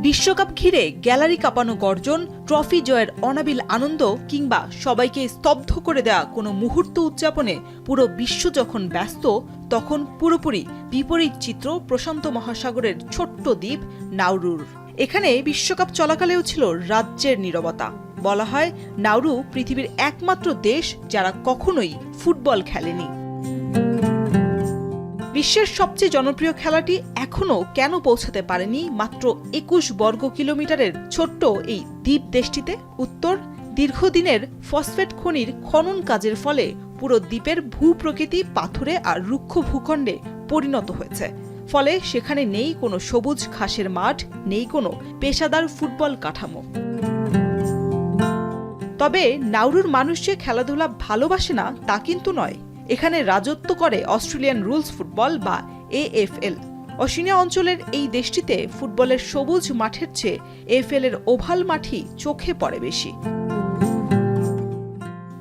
বিশ্বকাপ ঘিরে গ্যালারি কাঁপানো গর্জন, ট্রফি জয়ের অনাবিল আনন্দ কিংবা সবাইকে স্তব্ধ করে দেয়া কোনো মুহূর্ত উদযাপনে পুরো বিশ্ব যখন ব্যস্ত, তখন পুরোপুরি বিপরীত চিত্র প্রশান্ত মহাসাগরের ছোট্ট দ্বীপ নাউরুর। এখানে বিশ্বকাপ চলাকালেও ছিল রাজ্যের নীরবতা। বলা হয় নাউরু পৃথিবীর একমাত্র দেশ যারা কখনোই ফুটবল খেলেনি। বিশ্বের সবচেয়ে জনপ্রিয় খেলাটি এখনও কেন পৌঁছাতে পারেনি মাত্র ২১ বর্গ কিলোমিটারের ছোট্ট এই দ্বীপ দেশটিতে? উত্তর, দীর্ঘদিনের ফসফেট খনির খনন কাজের ফলে পুরো দ্বীপের ভূপ্রকৃতি পাথুরে আর রুক্ষ ভূখণ্ডে পরিণত হয়েছে। ফলে সেখানে নেই কোনো সবুজ ঘাসের মাঠ, নেই কোনো পেশাদার ফুটবল কাঠামো। তবে নাউরুর মানুষ যে খেলাধুলা ভালোবাসে না তা কিন্তু নয়। এখানে রাজত্ব করে অস্ট্রেলিয়ান রুলস ফুটবল বা AFL। ওশেনিয়া অঞ্চলের এই দেশটিতে ফুটবলের সবুজ মাঠের চেয়ে AFL এর ওভাল মাঠই চোখে পড়ে বেশি।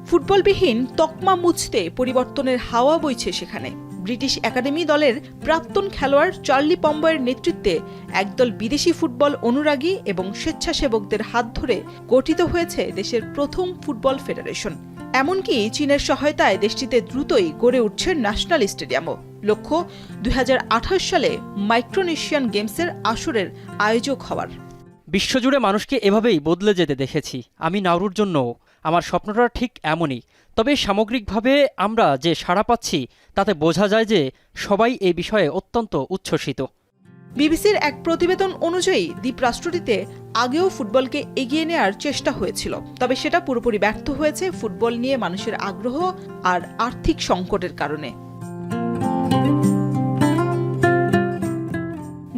ফুটবলবিহীন তকমা মুছতে পরিবর্তনের হাওয়া বইছে সেখানে। ব্রিটিশ একাডেমি দলের প্রাক্তন খেলোয়াড় চার্লি পম্বয়ের নেতৃত্বে একদল বিদেশি ফুটবল অনুরাগী এবং স্বেচ্ছাসেবকদের হাত ধরে গঠিত হয়েছে দেশের প্রথম ফুটবল ফেডারেশন। এমনকি চীনের সহায়তায় দেশটিতে দ্রুতই গড়ে উঠছে ন্যাশনাল স্টেডিয়ামও। লক্ষ্য ২০২৮ সালে মাইক্রোনেশিয়ান গেমসের আসরের আয়োজক হওয়ার। বিশ্বজুড়ে মানুষকে এভাবেই বদলে যেতে দেখেছি। আমি নাউরুর জন্য আমার স্বপ্নটা ঠিক এমনই। তবে সামগ্রিকভাবে আমরা যে সাড়া পাচ্ছি তাতে বোঝা যায় যে সবাই এই বিষয়ে অত্যন্ত উচ্ছ্বসিত। বিবিসির এক প্রতিবেদন অনুযায়ী দ্বীপরাষ্ট্রটিতে আগেও ফুটবলকে এগিয়ে নেওয়ার চেষ্টা হয়েছিল, তবে সেটা পুরোপুরি ব্যর্থ হয়েছে ফুটবল নিয়ে মানুষের আগ্রহ আর আর্থিক সংকটের কারণে।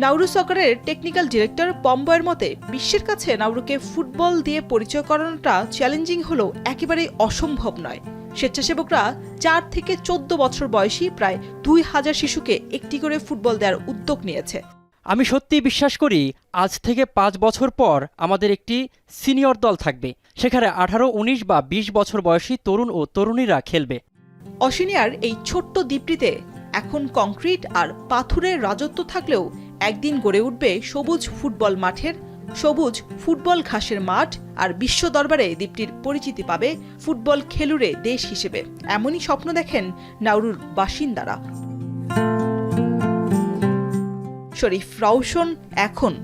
নাউরু সকারের টেকনিক্যাল ডিরেক্টর পম্বয়ের মতে, বিশ্বের কাছে নাউরুকে ফুটবল দিয়ে পরিচয় করানোটা চ্যালেঞ্জিং হলেও একেবারেই অসম্ভব নয়। স্বেচ্ছাসেবকরা ৪ থেকে ১৪ বছর বয়সী প্রায় ২,০০০ শিশুকে একটি করে ফুটবল দেওয়ার উদ্যোগ নিয়েছে। আমি সত্যিই বিশ্বাস করি আজ থেকে ৫ বছর পর আমাদের একটি সিনিয়র দল থাকবে। সেখানে ১৮, ১৯ বা ২০ বছর বয়সী তরুণ ও তরুণীরা খেলবে। ওশেনিয়ার এই ছোট্ট দ্বীপটিতে এখন কংক্রিট আর পাথুরের রাজত্ব থাকলেও একদিন গড়ে উঠবে সবুজ ফুটবল মাঠের, সবুজ ফুটবল ঘাসের মাঠ, আর বিশ্ব দরবারে দ্বীপটির পরিচিতি পাবে ফুটবল খেলুড়ে দেশ হিসেবে। এমনই স্বপ্ন দেখেন নাউরুর বাসিন্দারা। শরীফ রওশন, এখন।